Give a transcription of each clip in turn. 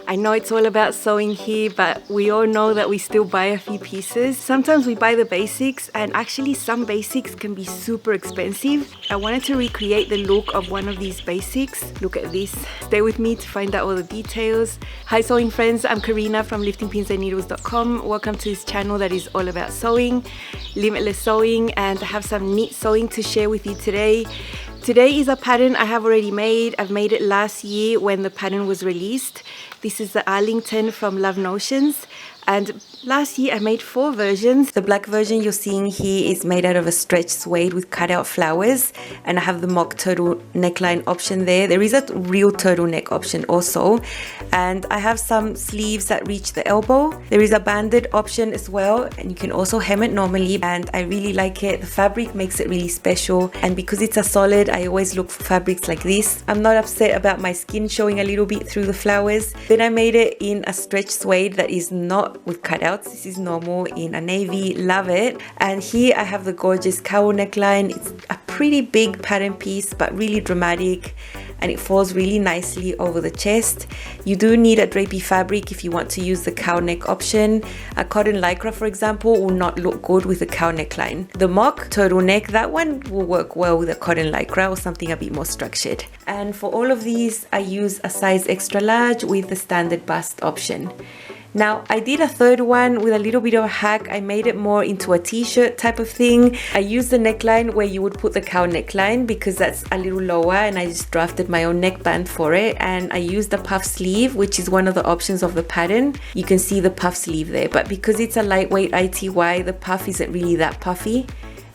I know it's all about sewing here, but we all know that we still buy a few pieces. Sometimes we buy the basics, and actually some basics can be super expensive. I wanted to recreate the look of one of these basics. Look at this. Stay with me to find out all the details. Hi sewing friends, I'm Karina from liftingpinsandneedles.com. Welcome to this channel that is all about sewing, limitless sewing, and I have some neat sewing to share with you today. Today is a pattern I have already made. I've made it last year when the pattern was released. This is the Arlington from Love Notions. And last year I made 4 versions. The black version you're seeing here is made out of a stretch suede with cutout flowers. And I have the mock turtle neckline option there. There is a real turtleneck option also. And I have some sleeves that reach the elbow. There is a banded option as well. And you can also hem it normally. And I really like it. The fabric makes it really special. And because it's a solid, I always look for fabrics like this. I'm not upset about my skin showing a little bit through the flowers. Then I made it in a stretch suede that is not with cutouts. This is normal in a navy. Love it. And here I have the gorgeous cowl neckline. It's a pretty big pattern piece, but really dramatic, and it falls really nicely over the chest. You do need a drapey fabric if you want to use the cowl neck option. A cotton lycra, for example, will not look good with a cowl neckline. The mock turtleneck, that one will work well with a cotton lycra or something a bit more structured. And for all of these, I use a size extra large with the standard bust option. Now, I did a third one with a little bit of a hack. I made it more into a t-shirt type of thing. I used the neckline where you would put the cowl neckline because that's a little lower, and I just drafted my own neckband for it. And I used the puff sleeve, which is one of the options of the pattern. You can see the puff sleeve there, but because it's a lightweight ITY, the puff isn't really that puffy.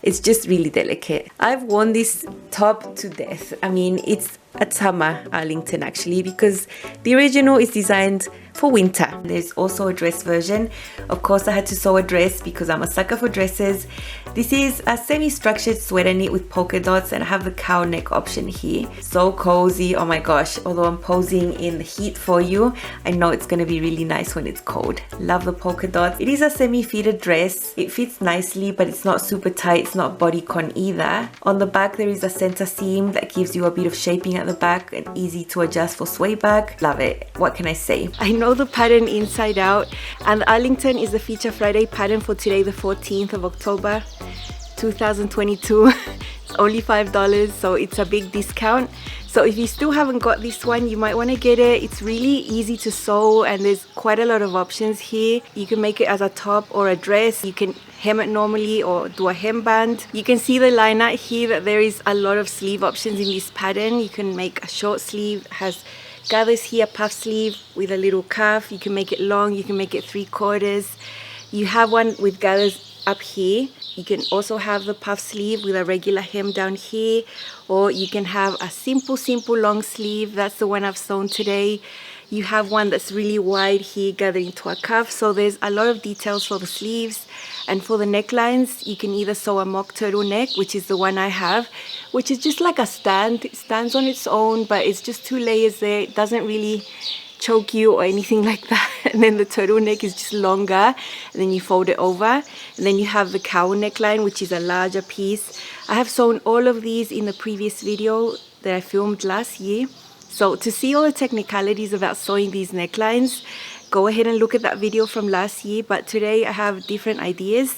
It's just really delicate. I've worn this top to death. I mean, it's a summer Arlington actually, because the original is designed for winter. There's also a dress version. Of course, I had to sew a dress because I'm a sucker for dresses. This is a semi-structured sweater knit with polka dots, and I have the cowl neck option here. So cozy, oh my gosh. Although I'm posing in the heat for you, I know it's gonna be really nice when it's cold. Love the polka dots. It is a semi-fitted dress. It fits nicely, but it's not super tight. It's not bodycon either. On the back, there is a center seam that gives you a bit of shaping at the back and easy to adjust for sway back. Love it. What can I say? I know the pattern inside out, and Arlington is the Feature Friday pattern for today, the 14th of October 2022. It's only $5, so it's a big discount. So if you still haven't got this one, you might want to get it. It's really easy to sew, and there's quite a lot of options here. You can make it as a top or a dress. You can hem it normally or do a hemband. You can see the line out here that there is a lot of sleeve options in this pattern. You can make a short sleeve, has gathers here, puff sleeve with a little cuff. You can make it long, you can make it 3/4. You have one with gathers up here. You can also have the puff sleeve with a regular hem down here, or you can have a simple long sleeve. That's the one I've sewn today. You have one that's really wide here, gathered into a cuff. So there's a lot of details for the sleeves. And for the necklines, you can either sew a mock turtleneck, which is the one I have, which is just like a stand. It stands on its own, but it's just 2 layers there. It doesn't really choke you or anything like that. And then the turtleneck is just longer, and then you fold it over. And then you have the cowl neckline, which is a larger piece. I have sewn all of these in the previous video that I filmed last year. So to see all the technicalities about sewing these necklines, go ahead and look at that video from last year. But today I have different ideas.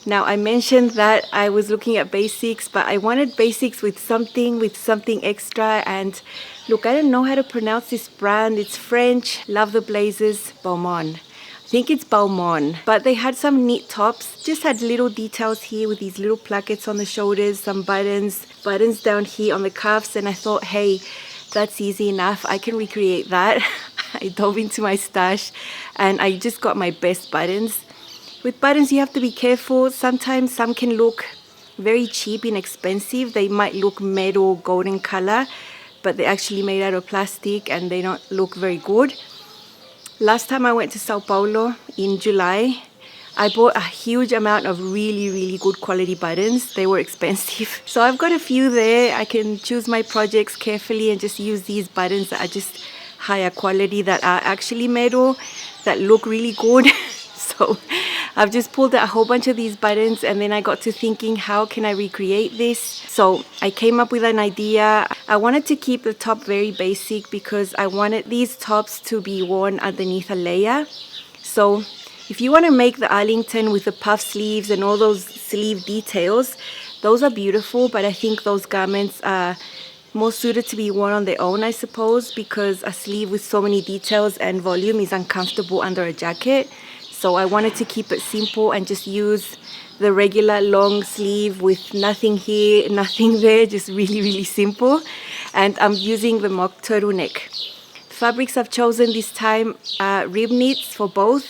Now, I mentioned that I was looking at basics, but I wanted basics with something extra. And look, I don't know how to pronounce this brand. It's French. Love the blazers. Beaumont. I think it's Beaumont. But they had some neat tops. Just had little details here with these little plackets on the shoulders, some buttons down here on the cuffs. And I thought, hey, that's easy enough. I can recreate that. I dove into my stash and I just got my best buttons. With buttons, you have to be careful. Sometimes some can look very cheap, inexpensive. They might look metal, golden color, but they're actually made out of plastic and they don't look very good. Last time I went to Sao Paulo in July, I bought a huge amount of really good quality buttons. They were expensive. So I've got a few there. I can choose my projects carefully and just use these buttons that are just higher quality, that are actually metal, that look really good. So I've just pulled out a whole bunch of these buttons, and then I got to thinking, how can I recreate this? So I came up with an idea. I wanted to keep the top very basic because I wanted these tops to be worn underneath a layer. So if you want to make the Arlington with the puff sleeves and all those sleeve details, those are beautiful, but I think those garments are more suited to be worn on their own, I suppose, because a sleeve with so many details and volume is uncomfortable under a jacket. So I wanted to keep it simple and just use the regular long sleeve with nothing here, nothing there, just really simple. And I'm using the mock turtleneck. Fabrics I've chosen this time are rib knits for both.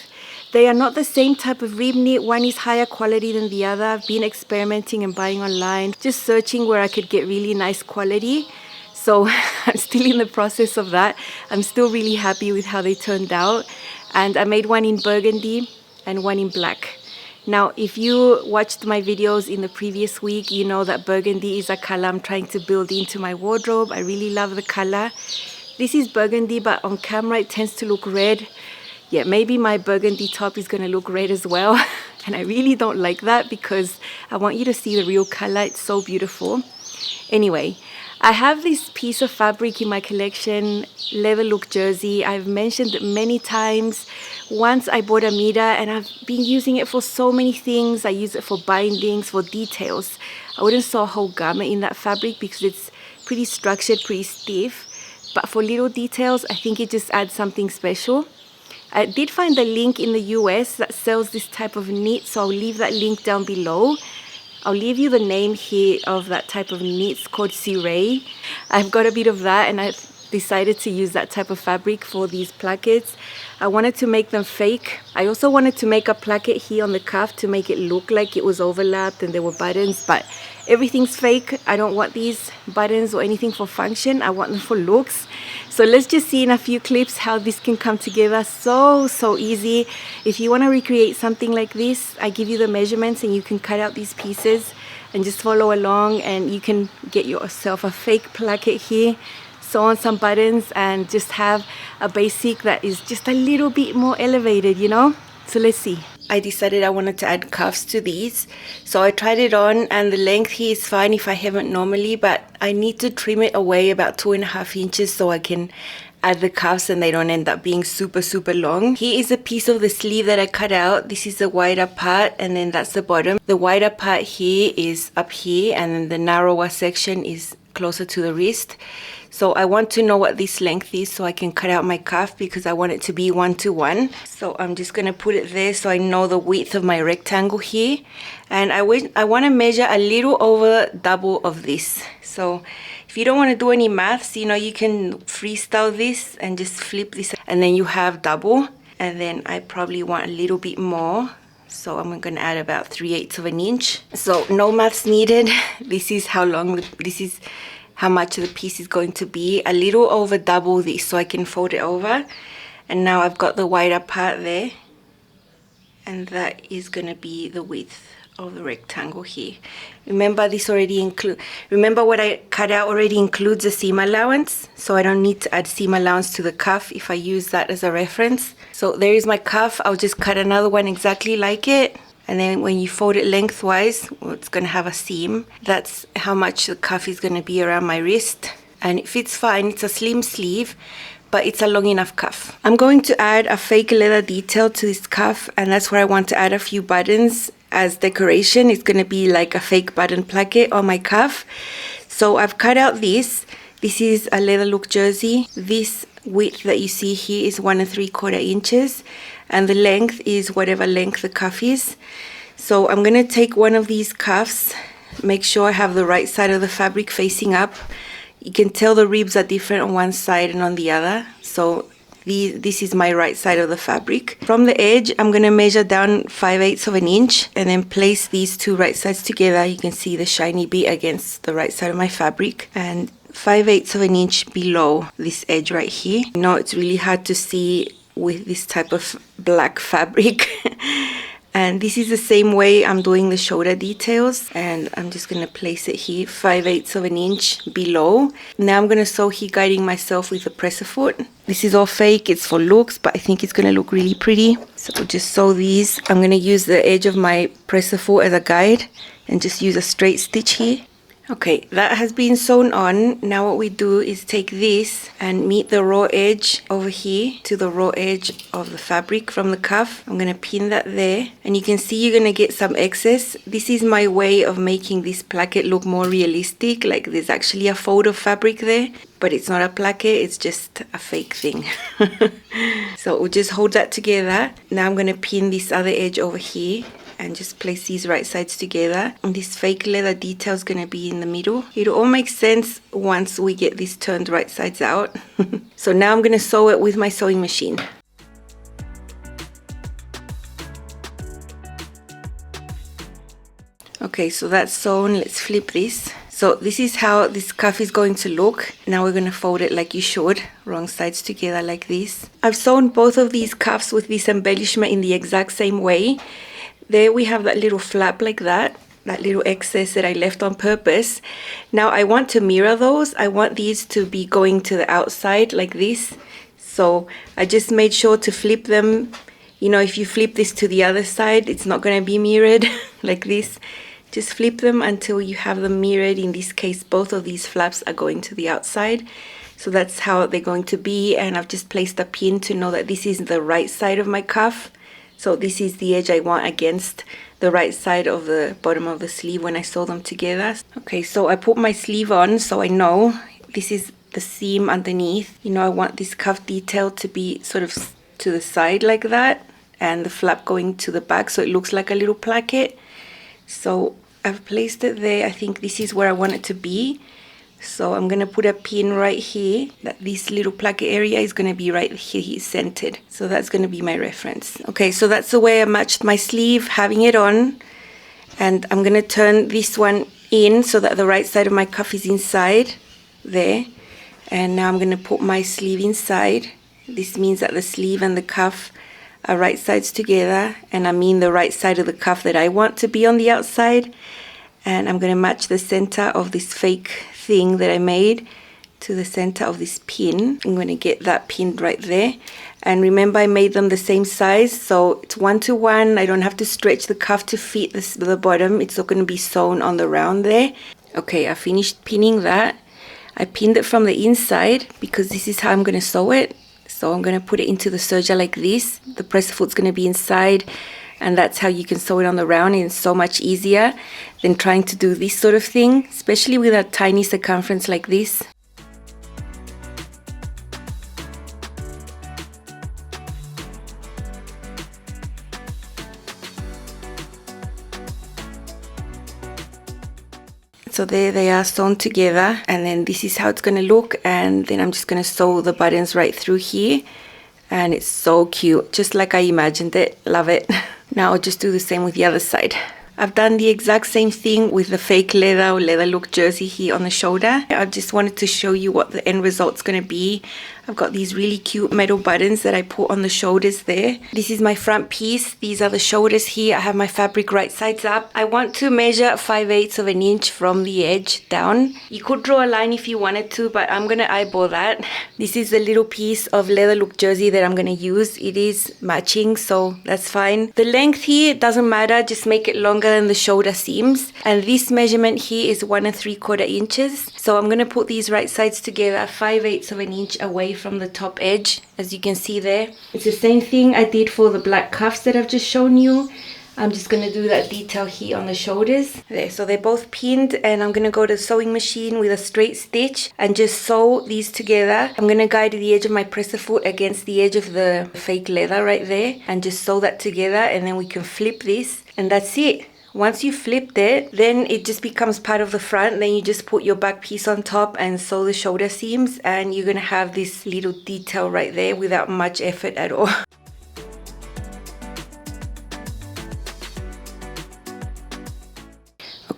They are not the same type of rib knit. One is higher quality than the other. I've been experimenting and buying online, just searching where I could get really nice quality. So I'm still in the process of that. I'm still really happy with how they turned out. And I made one in burgundy and one in black. Now, if you watched my videos in the previous week, you know that burgundy is a color I'm trying to build into my wardrobe. I really love the color. This is burgundy, but on camera it tends to look red. Yeah, maybe my burgundy top is going to look red as well. And I really don't like that because I want you to see the real color. It's so beautiful. Anyway, I have this piece of fabric in my collection, leather look jersey. I've mentioned it many times. Once I bought a meter and I've been using it for so many things. I use it for bindings, for details. I wouldn't sew a whole garment in that fabric because it's pretty structured, pretty stiff. But for little details, I think it just adds something special. I did find a link in the US that sells this type of knit, so I'll leave that link down below. I'll leave you the name here of that type of knit. It's called ciré. I've got a bit of that and I've decided to use that type of fabric for these plackets. I wanted to make them fake. I also wanted to make a placket here on the cuff to make it look like it was overlapped and there were buttons, but everything's fake. I don't want these buttons or anything for function. I want them for looks. So let's just see in a few clips how this can come together. So easy. If you want to recreate something like this, I give you the measurements and you can cut out these pieces and just follow along, and you can get yourself a fake placket here, sew on some buttons and just have a basic that is just a little bit more elevated, you know? So let's see. I decided I wanted to add cuffs to these. So I tried it on and the length here is fine if I haven't normally, but I need to trim it away about 2.5 inches so I can add the cuffs and they don't end up being super long. Here is a piece of the sleeve that I cut out. This is the wider part and then that's the bottom. The wider part here is up here and then the narrower section is closer to the wrist. So I want to know what this length is so I can cut out my cuff because I want it to be 1:1. So I'm just going to put it there so I know the width of my rectangle here. And I want to measure a little over double of this. So if you don't want to do any maths, you know, you can freestyle this and just flip this and then you have double. And then I probably want a little bit more. So I'm going to add about 3/8 of an inch. So no maths needed. This is how long, this is how much the piece is going to be. A little over double this so I can fold it over. And now I've got the wider part there. And that is going to be the width of the rectangle here. Remember this already remember what I cut out already includes a seam allowance. So I don't need to add seam allowance to the cuff if I use that as a reference. So there is my cuff. I'll just cut another one exactly like it. And then when you fold it lengthwise, well, it's going to have a seam. That's how much the cuff is going to be around my wrist. And it fits fine. It's a slim sleeve, but it's a long enough cuff. I'm going to add a fake leather detail to this cuff, and that's where I want to add a few buttons as decoration. It's going to be like a fake button placket on my cuff. So I've cut out this. This is a leather look jersey. This width that you see here is 1 3/4 inches. And the length is whatever length the cuff is. So I'm going to take one of these cuffs, make sure I have the right side of the fabric facing up. You can tell the ribs are different on one side and on the other. So this is my right side of the fabric. From the edge, I'm going to measure down 5/8 of an inch and then place these two right sides together. You can see the shiny bit against the right side of my fabric. And 5/8 of an inch below this edge right here. I know it's really hard to see with this type of black fabric. And this is the same way I'm doing the shoulder details, and I'm just going to place it here 5/8 of an inch below. Now I'm going to sew here, guiding myself with a presser foot. This is all fake, it's for looks, but I think it's going to look really pretty. So we'll just sew these. I'm going to use the edge of my presser foot as a guide and just use a straight stitch here. Okay, that has been sewn on. Now what we do is take this and meet the raw edge over here to the raw edge of the fabric from the cuff. I'm going to pin that there, and you can see you're going to get some excess. This is my way of making this placket look more realistic, like there's actually a fold of fabric there, but it's not a placket, it's just a fake thing. So we'll just hold that together. Now I'm going to pin this other edge over here and just place these right sides together, and this fake leather detail is going to be in the middle. It'll all make sense once we get this turned right sides out. So now I'm going to sew it with my sewing machine. Okay, so that's sewn. Let's flip this. So this is how this cuff is going to look. Now we're going to fold it like you should, wrong sides together like this. I've sewn both of these cuffs with this embellishment in the exact same way. There we have that little flap like that little excess that I left on purpose. Now I want to mirror those. I want these to be going to the outside like this. So I just made sure to flip them. You know, if you flip this to the other side, it's not going to be mirrored like this. Just flip them until you have them mirrored. In this case, both of these flaps are going to the outside. So that's how they're going to be. And I've just placed a pin to know that this is the right side of my cuff. So this is the edge I want against the right side of the bottom of the sleeve when I sew them together. Okay, so I put my sleeve on so I know this is the seam underneath. You know, I want this cuff detail to be sort of to the side like that, and the flap going to the back so it looks like a little placket. So I've placed it there. I think this is where I want it to be. So I'm going to put a pin right here, that this little placket area is going to be right here centered. So that's going to be my reference. Okay, so that's the way I matched my sleeve, having it on. And I'm going to turn this one in so that the right side of my cuff is inside there. And now I'm going to put my sleeve inside. This means that the sleeve and the cuff are right sides together. And I mean the right side of the cuff that I want to be on the outside. And I'm going to match the center of this fake thing that I made to the center of this pin. I'm going to get that pinned right there. And remember, I made them the same size, so it's 1 to 1. I don't have to stretch the cuff to fit the bottom. It's not going to be sewn on the round there. Okay, I finished pinning that. I pinned it from the inside because this is how I'm going to sew it. So I'm going to put it into the serger like this. The presser foot's going to be inside. And that's how you can sew it on the round, and it's so much easier than trying to do this sort of thing, especially with a tiny circumference like this. So there they are sewn together, and then this is how it's going to look, and then I'm just going to sew the buttons right through here. And it's so cute, just like I imagined it. Love it. Now I'll just do the same with the other side. I've done the exact same thing with the fake leather or leather look jersey here on the shoulder. I just wanted to show you what the end result's going to be. I've got these really cute metal buttons that I put on the shoulders there. This is my front piece. These are the shoulders here. I have my fabric right sides up. I want to measure 5/8 of an inch from the edge down. You could draw a line if you wanted to, but I'm going to eyeball that. This is the little piece of leather look jersey that I'm going to use. It is matching, so that's fine. The length here doesn't matter. Just make it longer than the shoulder seams. And this measurement here is 1 3/4 inches. So I'm going to put these right sides together 5/8 of an inch away from the top edge, as you can see there. It's the same thing I did for the black cuffs that I've just shown you. I'm just going to do that detail here on the shoulders. There, so they're both pinned, and I'm going to go to the sewing machine with a straight stitch and just sew these together. I'm going to guide the edge of my presser foot against the edge of the fake leather right there and just sew that together, and then we can flip this, and that's it. Once you flipped it, then it just becomes part of the front. Then you just put your back piece on top and sew the shoulder seams, and you're going to have this little detail right there without much effort at all.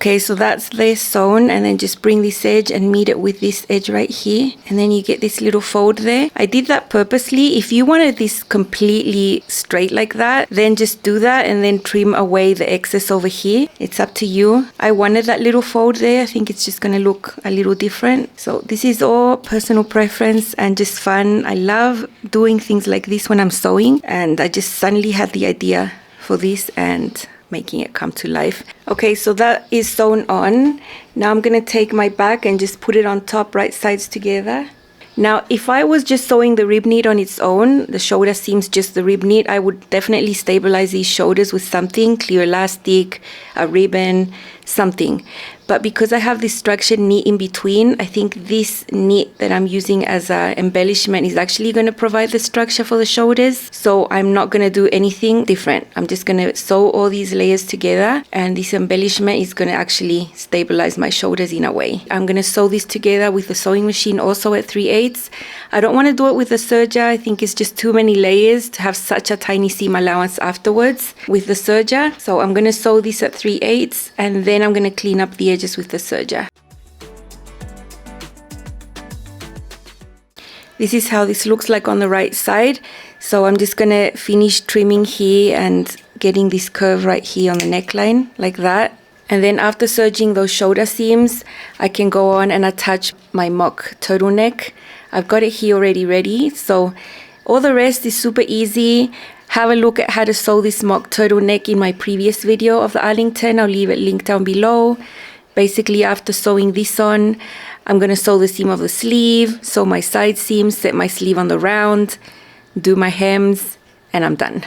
Okay, so that's the sewn, and then just bring this edge and meet it with this edge right here, and then you get this little fold there. I did that purposely. If you wanted this completely straight like that, then just do that and then trim away the excess over here. It's up to you. I wanted that little fold there. I think it's just gonna look a little different. So this is all personal preference and just fun. I love doing things like this when I'm sewing, and I just suddenly had the idea for this and making it come to life. Okay, so that is sewn on. Now I'm gonna take my back and just put it on top, right sides together. Now, if I was just sewing the rib knit on its own, the shoulder seams just the rib knit, I would definitely stabilize these shoulders with something, clear elastic, a ribbon, something. But because I have this structured knit in between, I think this knit that I'm using as an embellishment is actually going to provide the structure for the shoulders. So I'm not going to do anything different. I'm just going to sew all these layers together, and this embellishment is going to actually stabilize my shoulders in a way. I'm going to sew this together with the sewing machine also at 3/8. I don't want to do it with the serger. I think it's just too many layers to have such a tiny seam allowance afterwards with the serger. So I'm going to sew this at 3/8, and then I'm going to clean up the edges with the serger. This is how this looks like on the right side. So I'm just going to finish trimming here and getting this curve right here on the neckline like that. And then after serging those shoulder seams, I can go on and attach my mock turtleneck. I've got it here already ready. So all the rest is super easy. Have a look at how to sew this mock turtleneck in my previous video of the Arlington. I'll leave it linked down below. Basically, after sewing this on, I'm going to sew the seam of the sleeve, sew my side seams, set my sleeve on the round, do my hems, and I'm done.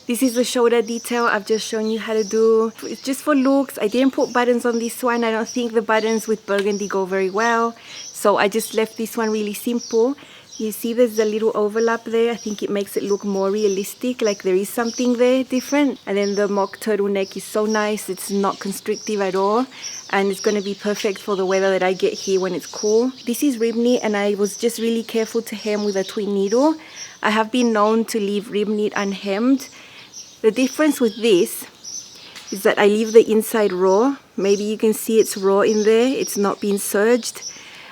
This is the shoulder detail I've just shown you how to do. It's just for looks. I didn't put buttons on this one. I don't think the buttons with burgundy go very well. So I just left this one really simple. You see there's a little overlap there. I think it makes it look more realistic, like there is something there different. And then the mock turtleneck is so nice. It's not constrictive at all. And it's going to be perfect for the weather that I get here when it's cool. This is rib knit, and I was just really careful to hem with a twin needle. I have been known to leave rib knit unhemmed. The difference with this is that I leave the inside raw. Maybe you can see it's raw in there. It's not been serged.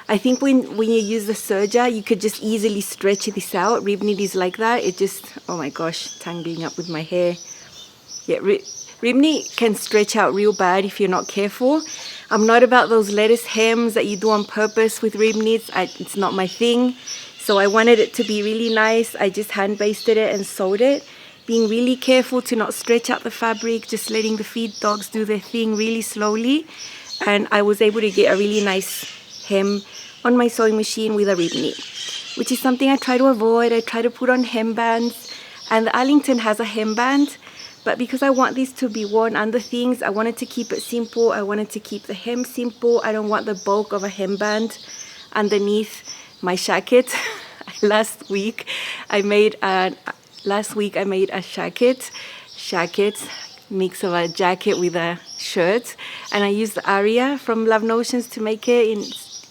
I think when you use the serger, you could just easily stretch this out. Rib knit is like that. It just, oh my gosh, tangling up with my hair. Yeah, rib knit can stretch out real bad if you're not careful. I'm not about those lettuce hems that you do on purpose with rib knits. It's not my thing. So I wanted it to be really nice. I just hand basted it and sewed it. Being really careful to not stretch out the fabric, just letting the feed dogs do their thing really slowly. And I was able to get a really nice hem on my sewing machine with a rib knit, which is something I try to avoid. I try to put on hem bands, and the Arlington has a hem band, but because I want this to be worn under things, I wanted to keep it simple. I wanted to keep the hem simple. I don't want the bulk of a hem band underneath my jacket. Last week I made a jacket mix of a jacket with a shirt, and I used Aria from Love Notions to make it in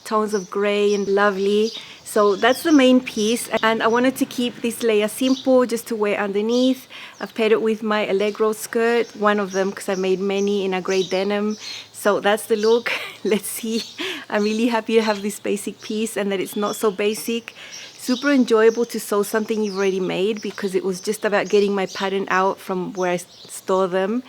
tones of gray and lovely. So that's the main piece, and I wanted to keep this layer simple just to wear underneath. I've paired it with my Allegro skirt, one of them because I made many in a grey denim. So that's the look. Let's see. I'm really happy to have this basic piece and that it's not so basic. Super enjoyable to sew something you've already made, because it was just about getting my pattern out from where I store them,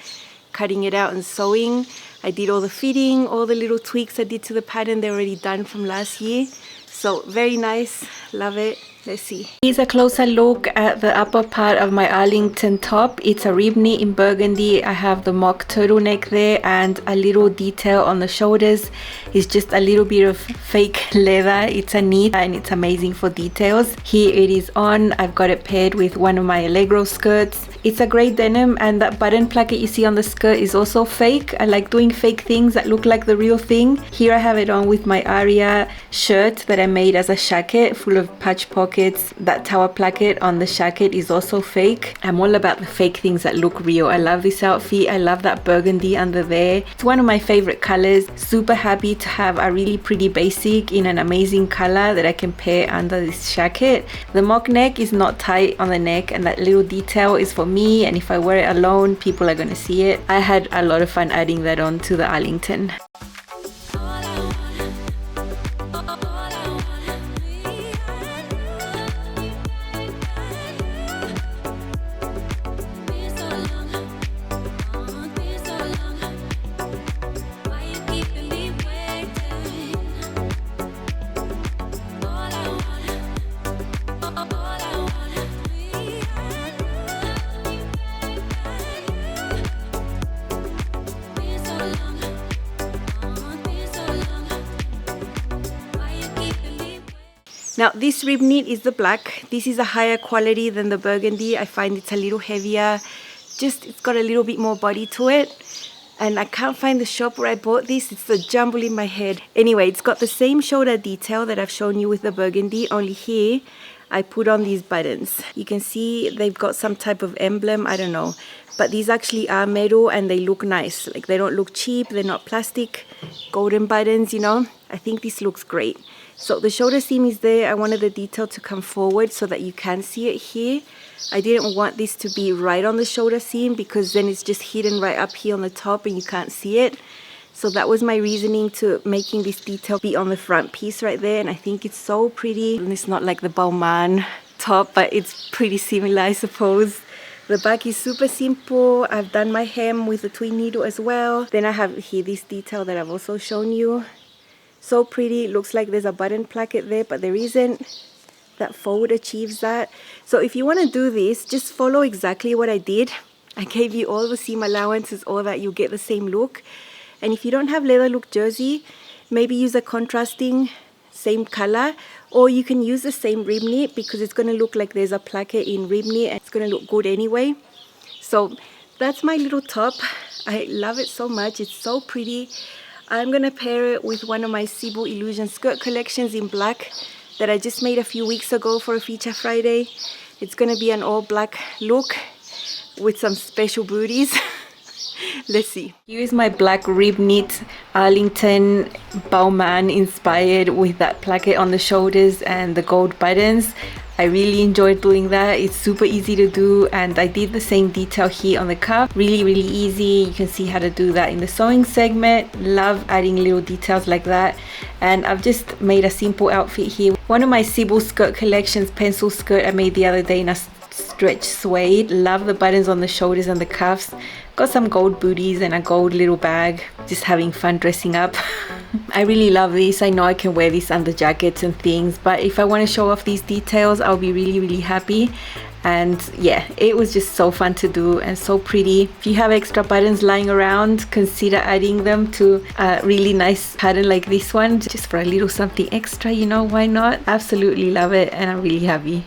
cutting it out and sewing. I did all the fitting, all the little tweaks I did to the pattern, they're already done from last year. So very nice, love it. Let's see. Here's a closer look at the upper part of my Arlington top. It's a rib knit in burgundy. I have the mock turtleneck there, and a little detail on the shoulders is just a little bit of fake leather. It's a knit and it's amazing for details. Here it is on. I've got it paired with one of my Allegro skirts. It's a grey denim, and that button placket you see on the skirt is also fake. I like doing fake things that look like the real thing. Here I have it on with my Aria shirt that I made as a jacket full of patch pockets. That tower placket on the jacket is also fake. I'm all about the fake things that look real. I love this outfit. I love that burgundy under there. It's one of my favorite colors. Super happy to have a really pretty basic in an amazing color that I can pair under this jacket. The mock neck is not tight on the neck, and that little detail is for me, and if I wear it alone, people are gonna see it. I had a lot of fun adding that on to the Arlington. Now this rib knit is the black. This is a higher quality than the burgundy. I find it's a little heavier. Just, it's got a little bit more body to it. And I can't find the shop where I bought this. It's a jumble in my head. Anyway, it's got the same shoulder detail that I've shown you with the burgundy, only here I put on these buttons. You can see they've got some type of emblem, I don't know. But these actually are metal and they look nice. Like, they don't look cheap, they're not plastic. Golden buttons, you know. I think this looks great. So the shoulder seam is there. I wanted the detail to come forward so that you can see it here. I didn't want this to be right on the shoulder seam because then it's just hidden right up here on the top and you can't see it. So that was my reasoning to making this detail be on the front piece right there, and I think it's so pretty. And it's not like the Balmain top, but it's pretty similar, I suppose. The back is super simple. I've done my hem with a twin needle as well. Then I have here this detail that I've also shown you. So pretty. It looks like there's a button placket there, but there isn't. That fold achieves that. So if you want to do this, just follow exactly what I did. I gave you all the seam allowances, all that, you'll get the same look. And if you don't have leather look jersey, maybe use a contrasting same color, or you can use the same rib knit because it's going to look like there's a placket in rib knit and it's going to look good anyway. So that's my little top. I love it so much. It's so pretty. I'm going to pair it with one of my Cebu Illusion skirt collections in black that I just made a few weeks ago for a Feature Friday. It's going to be an all black look with some special booties. Let's see. Here's my black rib knit Arlington Balmain inspired with that placket on the shoulders and the gold buttons. I really enjoyed doing that. It's super easy to do, and I did the same detail here on the cuff. Really easy. You can see how to do that in the sewing segment. Love adding little details like that. And I've just made a simple outfit here. One of my Cebu skirt collections, pencil skirt I made the other day in a stretch suede. Love the buttons on the shoulders and the cuffs. Got some gold booties and a gold little bag. Just having fun dressing up. I really love this. I know I can wear this under jackets and things, but if I want to show off these details, I'll be really happy. And yeah, it was just so fun to do and so pretty. If you have extra buttons lying around, consider adding them to a really nice pattern like this one, just for a little something extra, you know, why not? Absolutely love it, and I'm really happy.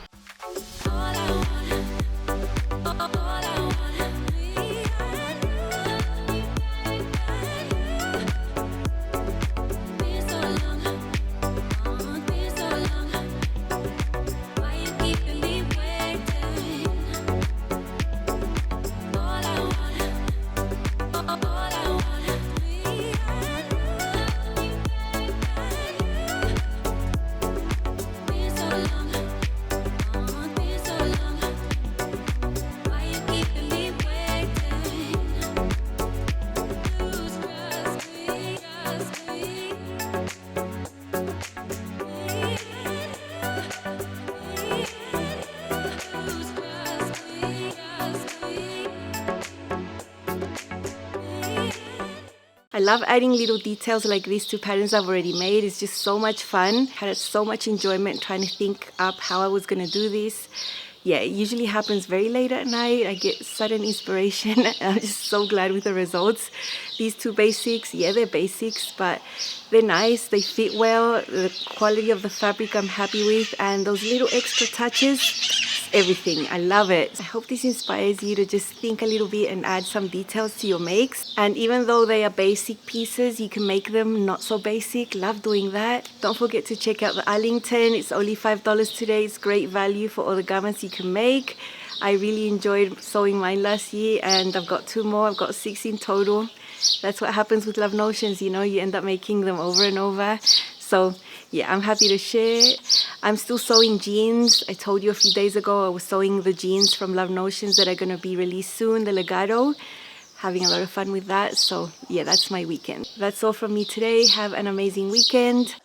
I love adding little details like this to patterns I've already made. It's just so much fun. Had so much enjoyment trying to think up how I was going to do this. Yeah, it usually happens very late at night. I get sudden inspiration and I'm just so glad with the results. These two basics, yeah, they're basics, but they're nice. They fit well. The quality of the fabric I'm happy with, and those little extra touches, everything. I love it. I hope this inspires you to just think a little bit and add some details to your makes. And even though they are basic pieces, you can make them not so basic. Love doing that. Don't forget to check out the Arlington. It's only $5 today. It's great value for all the garments you can make. I really enjoyed sewing mine last year, and I've got 2 more. I've got 6 in total. That's what happens with Love Notions, you know, you end up making them over and over. So yeah, I'm happy to share. I'm still sewing jeans. I told you a few days ago I was sewing the jeans from Love Notions that are going to be released soon, the legato. Having a lot of fun with that. So yeah, that's my weekend. That's all from me today. Have an amazing weekend.